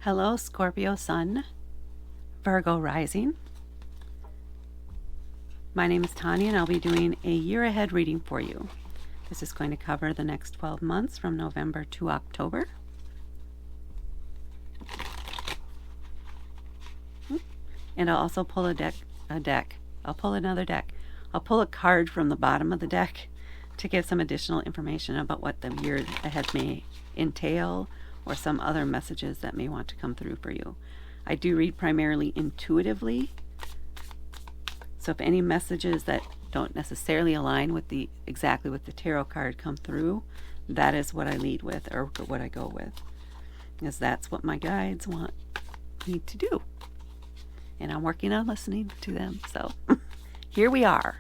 Hello, Scorpio Sun, Virgo Rising. My name is Tanya, and I'll be doing a year ahead reading for you. This is going to cover the next 12 months from November to October. And I'll also pull a deck. I'll pull another deck. I'll pull a card from the bottom of the deck to give some additional information about what the year ahead may entail, or some other messages that may want to come through for you. I do read primarily intuitively, so if any messages that don't necessarily align with exactly what the tarot card come through, that is what I lead with, or what I go with, because that's what my guides want me to do, and I'm working on listening to them. So here we are.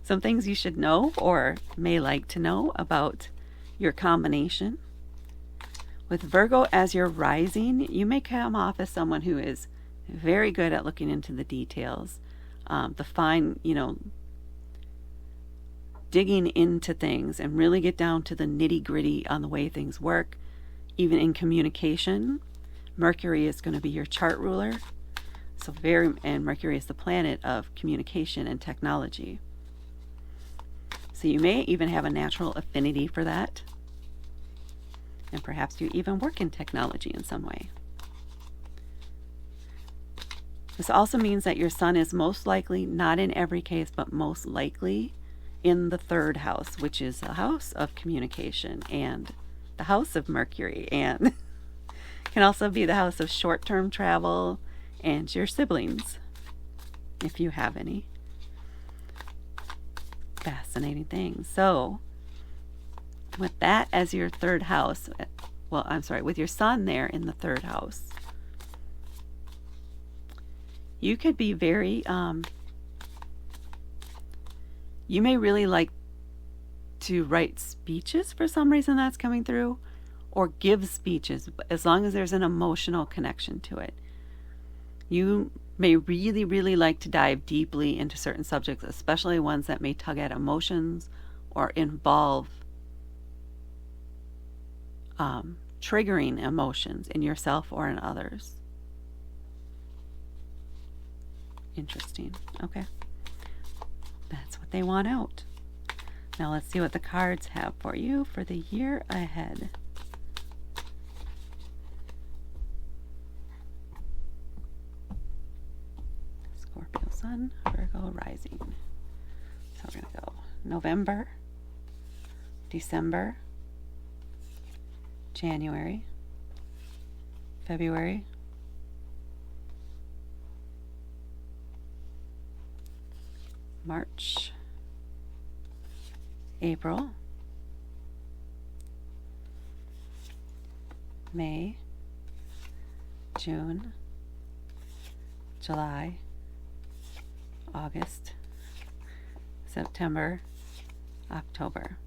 Some things you should know or may like to know about your combination. With Virgo as your rising, you may come off as someone who is very good at looking into the details, the fine, digging into things and really get down to the nitty-gritty on the way things work, even in communication. Mercury is going to be your chart ruler, and Mercury is the planet of communication and technology. So you may even have a natural affinity for that. And perhaps you even work in technology in some way. This also means that your sun is most likely, not in every case, but most likely in the third house, which is the house of communication and the house of Mercury, and can also be the house of short-term travel and your siblings, if you have any. Fascinating things. So with that as your third house, with your sun there in the third house, you could be very, you may really like to write speeches for some reason that's coming through, or give speeches, as long as there's an emotional connection to it. You may really, really like to dive deeply into certain subjects, especially ones that may tug at emotions or involve triggering emotions in yourself or in others. Interesting. Okay. That's what they want out. Now let's see what the cards have for you for the year ahead. Scorpio Sun, Virgo Rising. So we're going to go November, December, January, February, March, April, May, June, July, August, September, October.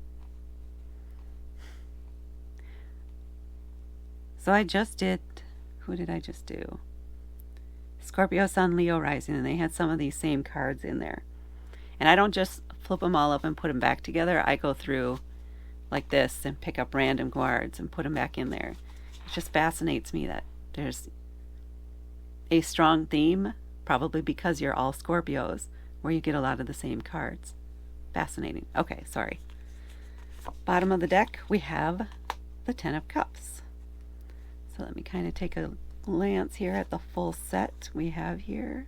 So I just did, who did I just do? Scorpio Sun, Leo Rising, and they had some of these same cards in there. And I don't just flip them all up and put them back together. I go through like this and pick up random cards and put them back in there. It just fascinates me that there's a strong theme, probably because you're all Scorpios, where you get a lot of the same cards. Fascinating. Okay, sorry. Bottom of the deck, we have the Ten of Cups. So let me kind of take a glance here at the full set we have here.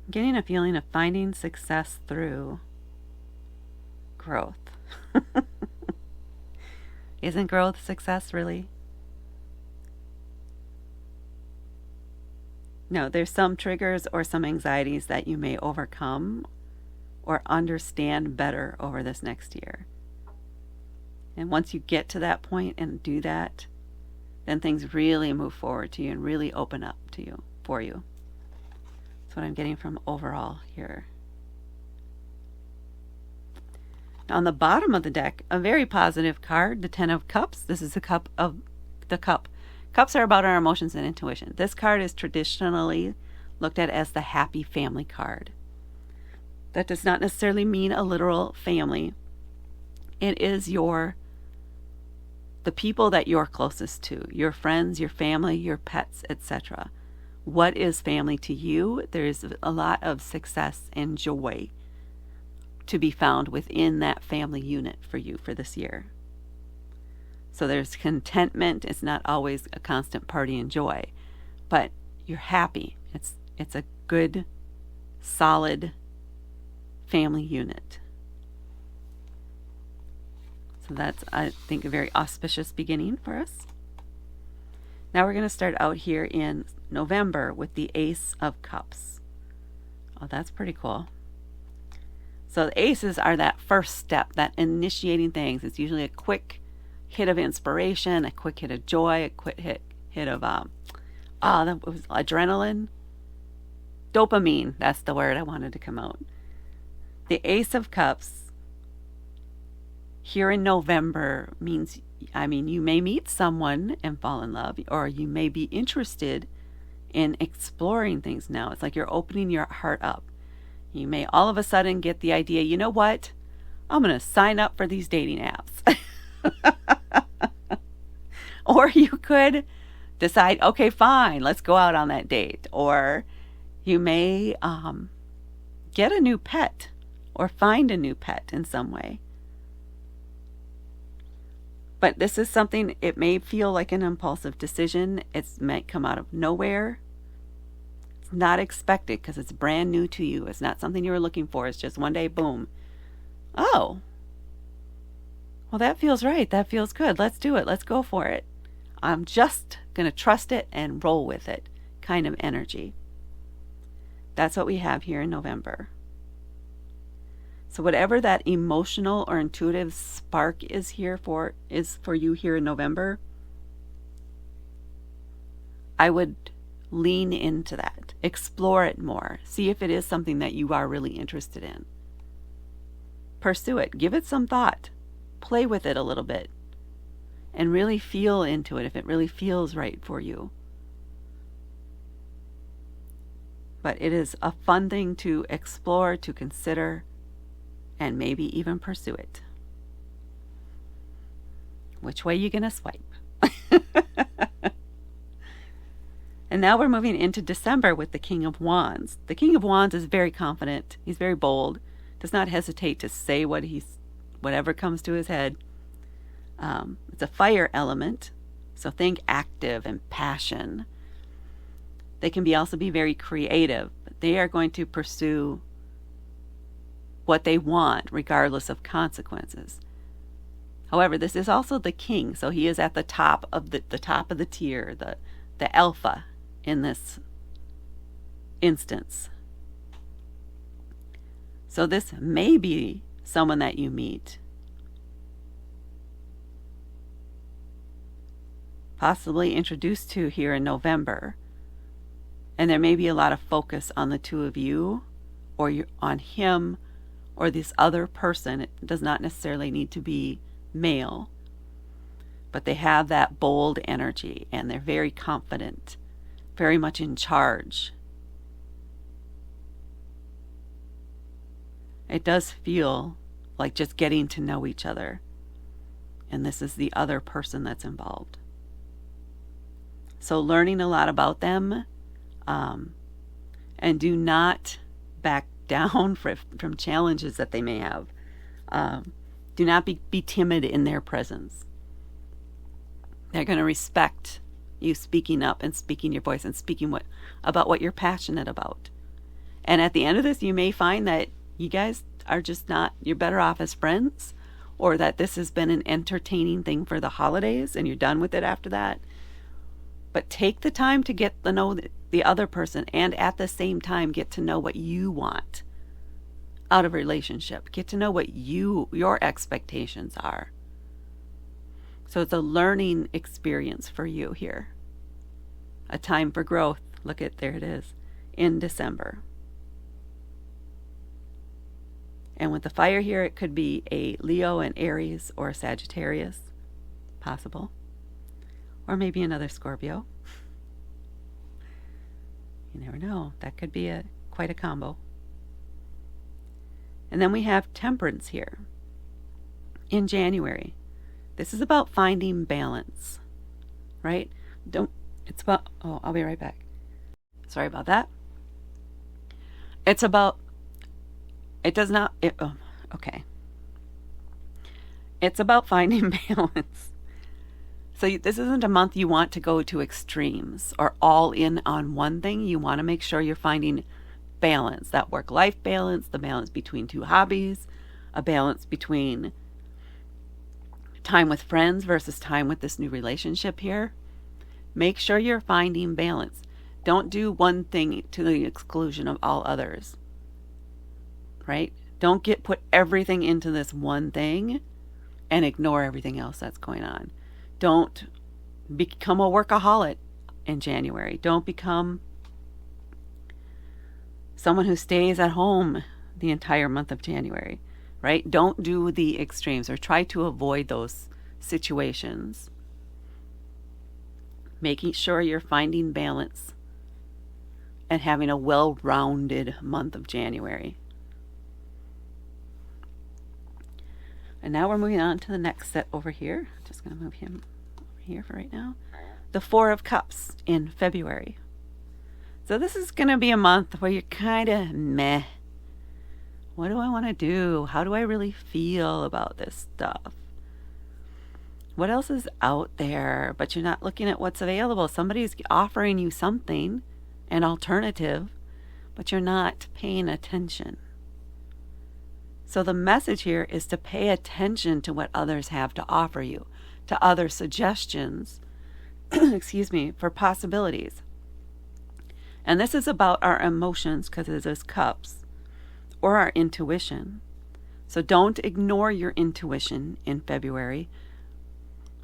I'm getting a feeling of finding success through growth. Isn't growth success, really? No, there's some triggers or some anxieties that you may overcome or understand better over this next year. And once you get to that point and do that, then things really move forward to you and really open up to you, for you. That's what I'm getting from overall here. Now on the bottom of the deck, a very positive card, the Ten of Cups. This is the cup Cups are about our emotions and intuition. This card is traditionally looked at as the happy family card. That does not necessarily mean a literal family. It is the people that you're closest to, your friends, your family, your pets, etc. What is family to you? There's a lot of success and joy to be found within that family unit for you for this year. So there's contentment. It's not always a constant party and joy, but you're happy. It's a good, solid family unit. So that's, I think, a very auspicious beginning for us. Now we're going to start out here in November with the Ace of Cups. Oh, that's pretty cool. So the aces are that first step, that initiating things. It's usually a quick hit of inspiration, a quick hit of joy, a quick hit of that was adrenaline. Dopamine, that's the word I wanted to come out. The Ace of Cups here in November means, you may meet someone and fall in love, or you may be interested in exploring things now. It's like you're opening your heart up. You may all of a sudden get the idea, you know what? I'm going to sign up for these dating apps. Or you could decide, okay, fine, let's go out on that date. Or you may get a new pet or find a new pet in some way. But this is something, it may feel like an impulsive decision. It might come out of nowhere. It's not expected because it's brand new to you. It's not something you were looking for. It's just one day, boom. Oh, well, that feels right. That feels good. Let's do it. Let's go for it. I'm just going to trust it and roll with it kind of energy. That's what we have here in November. So whatever that emotional or intuitive spark is for you here in November, I would lean into that. Explore it more. See if it is something that you are really interested in. Pursue it. Give it some thought. Play with it a little bit. And really feel into it if it really feels right for you. But it is a fun thing to explore, to consider, and maybe even pursue it. Which way you gonna swipe? And now we're moving into December with the King of Wands. The King of Wands is very confident. He's very bold. Does not hesitate to say whatever comes to his head. It's a fire element. So think active and passion. They can also be very creative. But they are going to pursue what they want regardless of consequences. However, this is also the king, so he is at the top of the tier, the alpha in this instance. So this may be someone that you meet, possibly introduced to here in November, and there may be a lot of focus on the two of you, or on him, or this other person. It does not necessarily need to be male, but they have that bold energy and they're very confident, very much in charge. It does feel like just getting to know each other, and this is the other person that's involved. So learning a lot about them, and do not back down from challenges that they may have. Do not be timid in their presence. They're going to respect you speaking up and speaking your voice and speaking about what you're passionate about. And at the end of this, you may find that you guys are just not, you're better off as friends, or that this has been an entertaining thing for the holidays and you're done with it after that. But take the time to get to know the other person, and at the same time get to know what you want out of a relationship. Get to know what your expectations are. So it's a learning experience for you here. A time for growth. Look at, there it is, in December. And with the fire here, it could be a Leo, an Aries, or a Sagittarius. Possible. or maybe another Scorpio. You never know. That could be quite a combo. And then we have Temperance here in January. This is about finding balance, right? I'll be right back. Sorry about that. Okay. It's about finding balance. So this isn't a month you want to go to extremes or all in on one thing. You want to make sure you're finding balance, that work-life balance, the balance between two hobbies, a balance between time with friends versus time with this new relationship here. Make sure you're finding balance. Don't do one thing to the exclusion of all others, right? Don't put everything into this one thing and ignore everything else that's going on. Don't become a workaholic in January. Don't become someone who stays at home the entire month of January, right? Don't do the extremes or try to avoid those situations. Making sure you're finding balance and having a well-rounded month of January. And now we're moving on to the next set over here. I'm just going to move him over here for right now. The Four of Cups in February. So this is going to be a month where you're kind of meh. What do I want to do? How do I really feel about this stuff? What else is out there? But you're not looking at what's available. Somebody's offering you something, an alternative, but you're not paying attention. So the message here is to pay attention to what others have to offer you, to other suggestions, for possibilities. And this is about our emotions because it is cups, or our intuition. So don't ignore your intuition in February.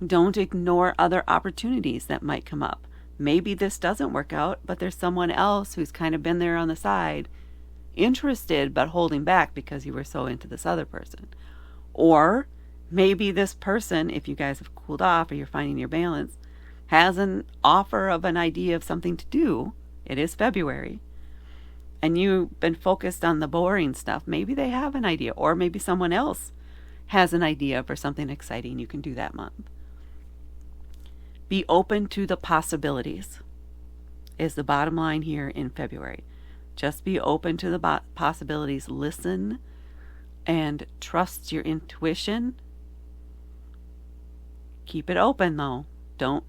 Don't ignore other opportunities that might come up. Maybe this doesn't work out, but there's someone else who's kind of been there on the side, interested but holding back because you were so into this other person. Or maybe this person, if you guys have cooled off or you're finding your balance, has an offer of an idea of something to do. It is February. And you've been focused on the boring stuff. Maybe they have an idea, or maybe someone else has an idea for something exciting you can do that month. Be open to the possibilities is the bottom line here in February. Just be open to the possibilities. Listen and trust your intuition. Keep it open though. Don't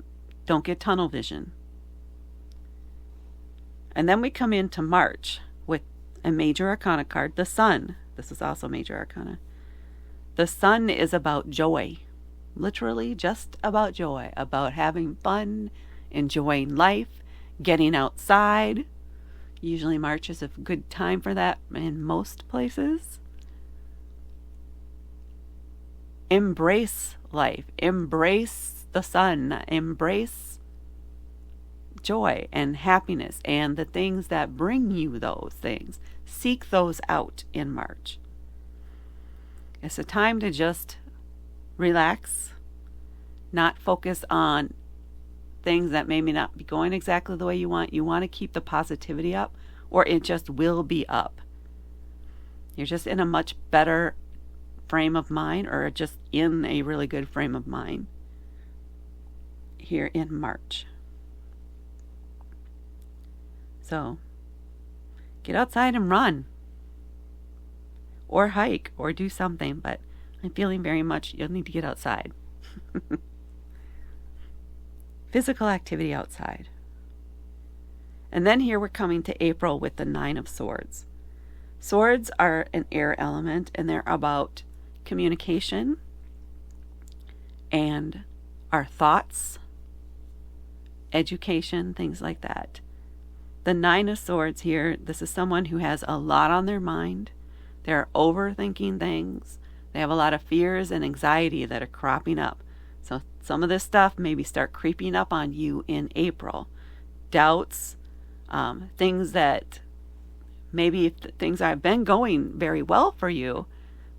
get tunnel vision. And then we come into March with a major arcana card, the Sun. This is also major arcana. The Sun is about joy. Literally just about joy, about having fun, enjoying life, getting outside. Usually March is a good time for that in most places. Embrace life. Embrace the sun. Embrace joy and happiness and the things that bring you those things. Seek those out in March. It's a time to just relax, not focus on things that maybe not be going exactly the way you want. You want to keep the positivity up, or it just will be up. You're just in a much better frame of mind, or just in a really good frame of mind here in March. So get outside and run, or hike, or do something, but I'm feeling very much you'll need to get outside. Physical activity outside. And then here we're coming to April with the Nine of Swords. Swords are an air element, and they're about communication and our thoughts, education, things like that. The Nine of Swords here, this is someone who has a lot on their mind. They're overthinking things. They have a lot of fears and anxiety that are cropping up. So some of this stuff maybe start creeping up on you in April. Doubts, things that maybe things have been going very well for you,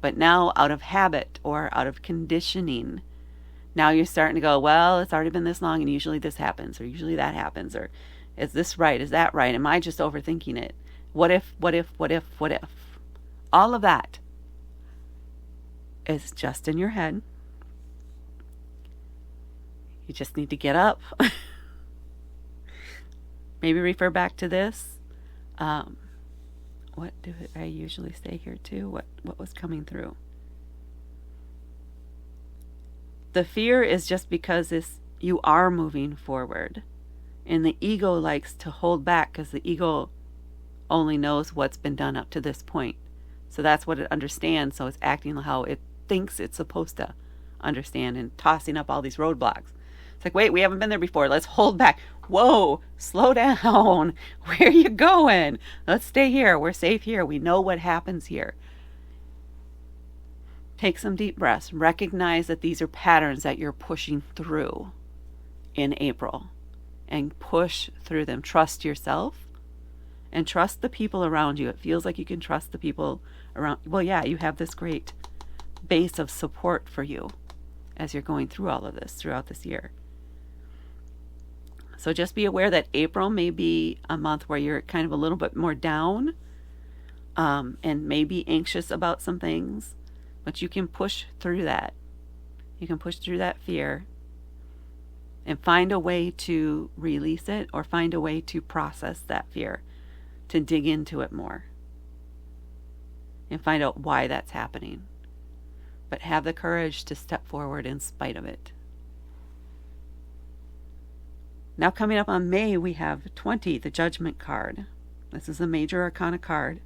but now out of habit or out of conditioning, Now you're starting to go, well, it's already been this long and usually this happens, or usually that happens, or is this right? Is that right? Am I just overthinking it? What if, what if, what if, what if? All of that is just in your head. You just need to get up. Maybe refer back to this. What do I usually say here too? What was coming through? The fear is just because you are moving forward. And the ego likes to hold back because the ego only knows what's been done up to this point. So that's what it understands. So it's acting how it thinks it's supposed to understand and tossing up all these roadblocks. It's like, wait, we haven't been there before. Let's hold back. Whoa, slow down. Where are you going? Let's stay here. We're safe here. We know what happens here. Take some deep breaths. Recognize that these are patterns that you're pushing through in April. And push through them. Trust yourself. And trust the people around you. It feels like you can trust the people around. Well, yeah, you have this great base of support for you as you're going through all of this throughout this year. So just be aware that April may be a month where you're kind of a little bit more down and maybe anxious about some things, but you can push through that. You can push through that fear and find a way to release it or find a way to process that fear, to dig into it more and find out why that's happening. But have the courage to step forward in spite of it. Now coming up on May, we have 20, the Judgment card. This is a major arcana card.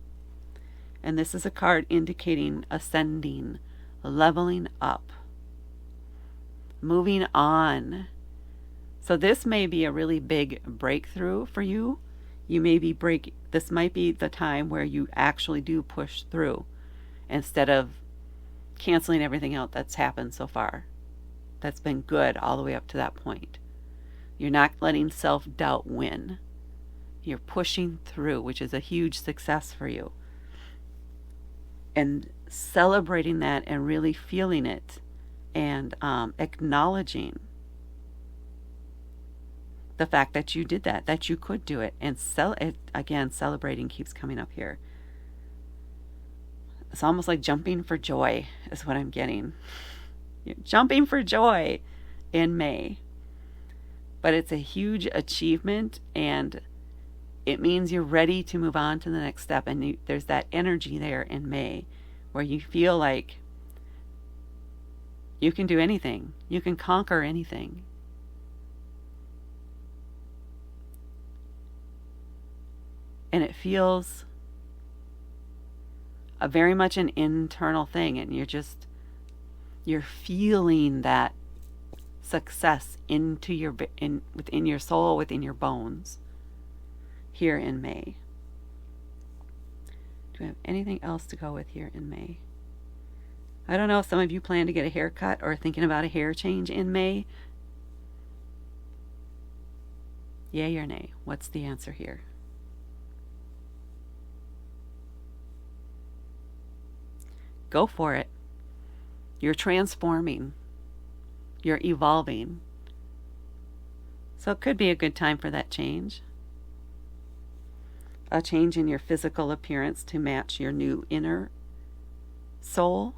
And this is a card indicating ascending, leveling up, moving on. So this may be a really big breakthrough for you. This might be the time where you actually do push through instead of canceling everything out that's happened so far. That's been good all the way up to that point. You're not letting self-doubt win. You're pushing through, which is a huge success for you. And celebrating that and really feeling it and acknowledging the fact that you did that you could do it. And celebrating keeps coming up here. It's almost like jumping for joy is what I'm getting. You're jumping for joy in May. But it's a huge achievement, and it means you're ready to move on to the next step. And there's that energy there in May where you feel like you can do anything. You can conquer anything. And it feels very much an internal thing, and you're feeling that success within your soul, within your bones here in May. Do we have anything else to go with here in May? I don't know if some of you plan to get a haircut or thinking about a hair change in May. Yay or nay? What's the answer here? Go for it. You're transforming. You're evolving. So it could be a good time for that change. A change in your physical appearance to match your new inner soul.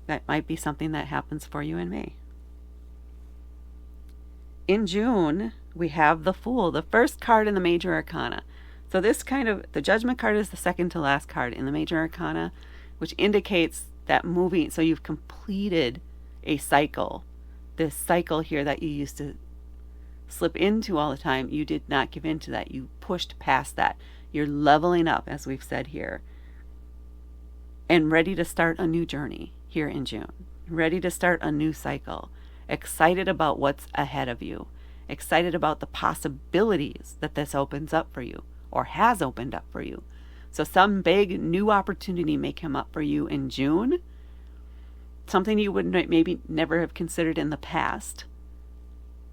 That might be something that happens for you in May. In June, we have the Fool, the first card in the Major Arcana. So the Judgment card is the second to last card in the Major Arcana, which indicates that moving, so you've completed a cycle. This cycle here that you used to slip into all the time, you did not give in to that. You pushed past that. You're leveling up, as we've said here, and ready to start a new journey here in June. Ready to start a new cycle. Excited about what's ahead of you. Excited about the possibilities that this opens up for you, or has opened up for you. So some big new opportunity may come up for you in June. Something you would maybe never have considered in the past.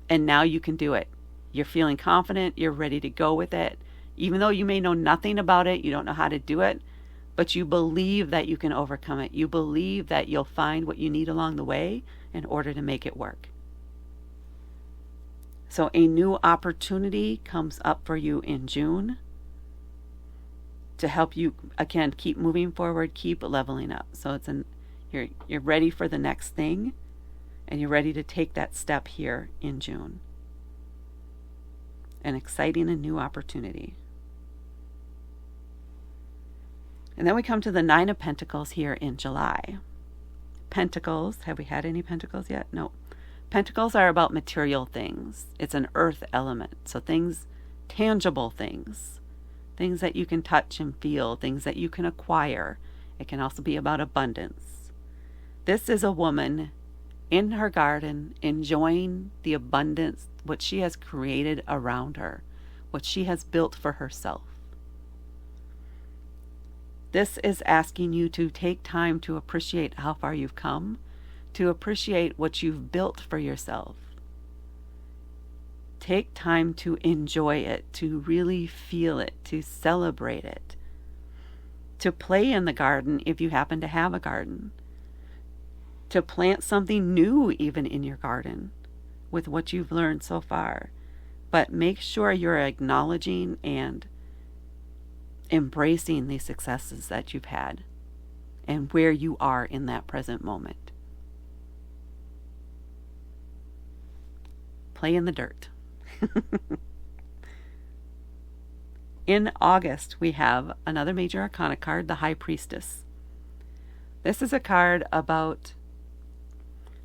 And now you can do it. You're feeling confident. You're ready to go with it. Even though you may know nothing about it, you don't know how to do it, but you believe that you can overcome it. You believe that you'll find what you need along the way in order to make it work. So a new opportunity comes up for you in June to help you, again, keep moving forward, keep leveling up. So you're ready for the next thing, and you're ready to take that step here in June. An exciting and new opportunity. And then we come to the Nine of Pentacles here in July. Pentacles, have we had any pentacles yet? No. Pentacles are about material things. It's an earth element. So things, tangible things. Things that you can touch and feel. Things that you can acquire. It can also be about abundance. This is a woman in her garden enjoying the abundance, what she has created around her. What she has built for herself. This is asking you to take time to appreciate how far you've come, to appreciate what you've built for yourself. Take time to enjoy it, to really feel it, to celebrate it, to play in the garden if you happen to have a garden, to plant something new even in your garden with what you've learned so far. But make sure you're acknowledging and embracing the successes that you've had and where you are in that present moment. Play in the dirt. In August, we have another major arcana card, the High Priestess. This is a card about,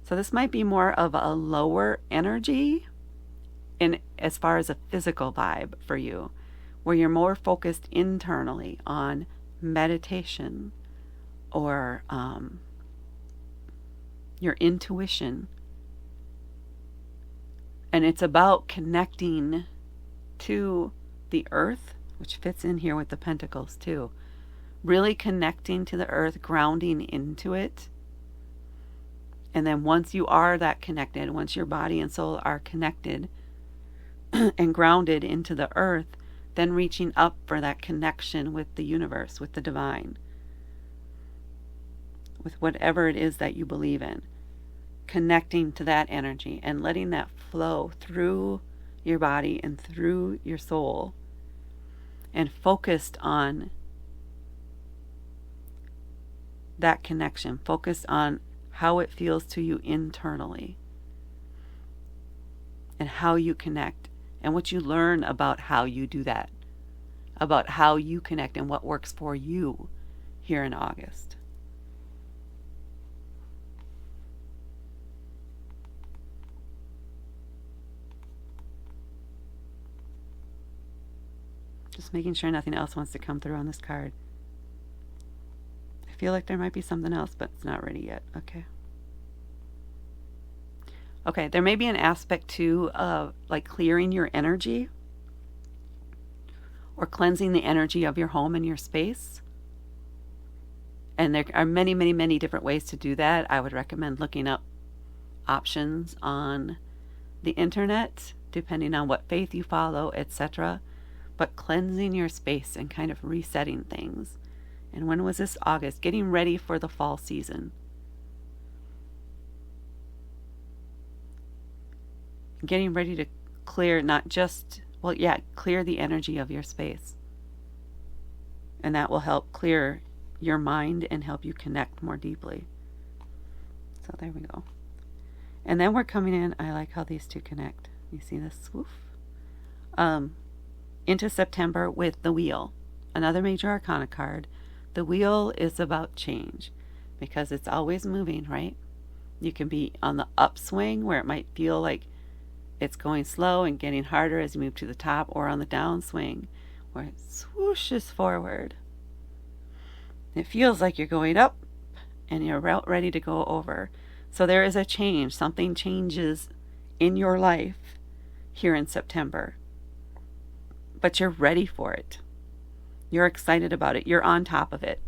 so this might be more of a lower energy in as far as a physical vibe for you, where you're more focused internally on meditation or your intuition. And it's about connecting to the earth, which fits in here with the pentacles too. Really connecting to the earth, grounding into it. And then once you are that connected, once your body and soul are connected and grounded into the earth, then reaching up for that connection with the universe, with the divine, with whatever it is that you believe in. Connecting to that energy and letting that flow through your body and through your soul, and focused on that connection, focused on how it feels to you internally and how you connect and what you learn about how you do that, about how you connect and what works for you here in August. Just making sure nothing else wants to come through on this card. I feel like there might be something else, but it's not ready yet. Okay, there may be an aspect too of like clearing your energy or cleansing the energy of your home and your space. And there are many, many, many different ways to do that. I would recommend looking up options on the internet, depending on what faith you follow, etc. But cleansing your space and kind of resetting things. And when was this? August, getting ready for the fall season. Getting ready to clear, not just, clear the energy of your space. And that will help clear your mind and help you connect more deeply. So there we go. And then we're coming in, I like how these two connect. You see this swoof? Into September with the Wheel, another major arcana card. The Wheel is about change because it's always moving, right? You can be on the upswing where it might feel like it's going slow and getting harder as you move to the top, or on the downswing where it swooshes forward. It feels like you're going up and you're ready to go over. So there is a change. Something changes in your life here in September. But you're ready for it. You're excited about it. You're on top of it.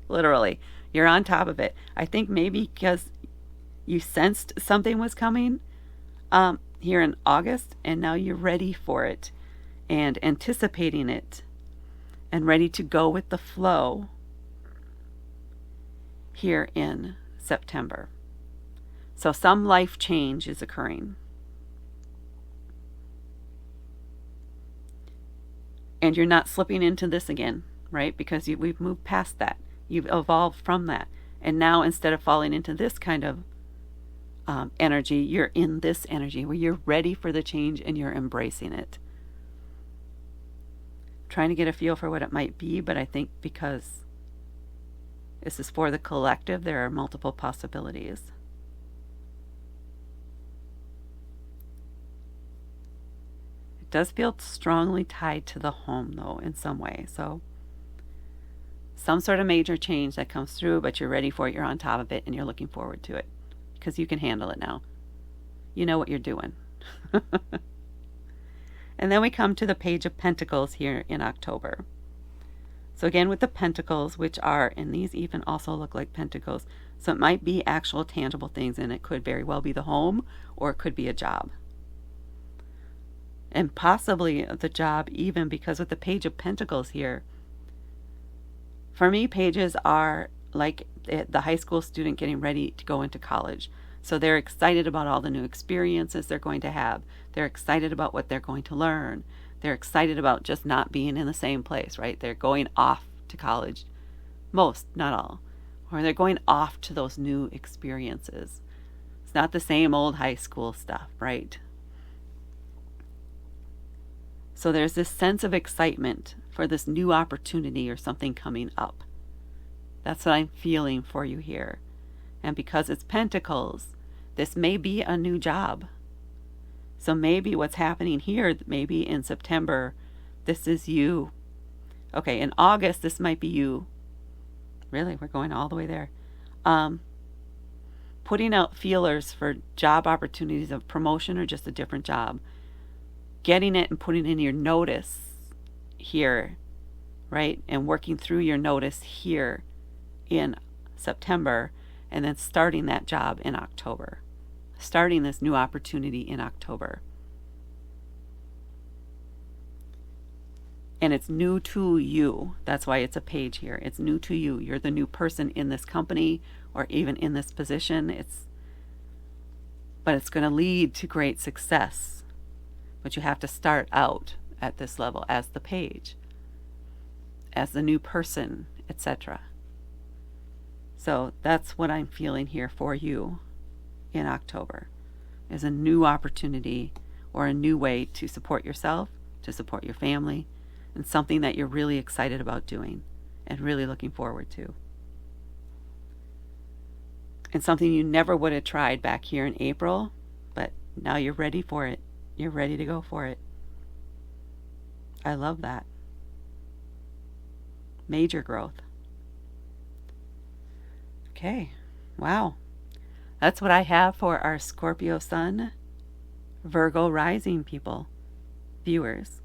Literally, you're on top of it. I think maybe because you sensed something was coming here in August, and now you're ready for it and anticipating it and ready to go with the flow here in September. So some life change is occurring. And you're not slipping into this again, right? Because we've moved past that. You've evolved from that. And now instead of falling into this kind of energy, you're in this energy where you're ready for the change and you're embracing it. Trying to get a feel for what it might be, but I think because this is for the collective, there are multiple possibilities. It does feel strongly tied to the home, though, in some way. So some sort of major change that comes through, but you're ready for it, you're on top of it, and you're looking forward to it because you can handle it now. You know what you're doing. And then we come to the Page of Pentacles here in October. So again, with the pentacles, which are, and these even also look like pentacles, so it might be actual tangible things, and it could very well be the home, or it could be a job. And possibly the job even, because with the Page of Pentacles here, for me, pages are like the high school student getting ready to go into college. So they're excited about all the new experiences they're going to have. They're excited about what they're going to learn. They're excited about just not being in the same place, right? They're going off to college. Most, not all. Or they're going off to those new experiences. It's not the same old high school stuff, right? So there's this sense of excitement for this new opportunity or something coming up. That's what I'm feeling for you here. And because it's Pentacles, this may be a new job. So maybe what's happening here, maybe in September, this is you. Okay, in August, this might be you. Really, we're going all the way there. Putting out feelers for job opportunities of promotion or just a different job. Getting it and putting in your notice here, right? And working through your notice here in September, and then starting that job in October. Starting this new opportunity in October. And it's new to you. That's why it's a page here. It's new to you. You're the new person in this company or even in this position. But it's going to lead to great success. But you have to start out at this level as the page, as the new person, etc. So that's what I'm feeling here for you in October, is a new opportunity or a new way to support yourself, to support your family, and something that you're really excited about doing and really looking forward to. And something you never would have tried back here in April, but now you're ready for it. You're ready to go for it. I love that. Major growth. Okay, wow. That's what I have for our Scorpio Sun, Virgo Rising people, viewers.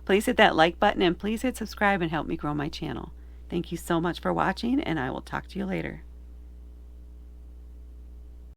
Please hit that like button and please hit subscribe and help me grow my channel. Thank you so much for watching, and I will talk to you later.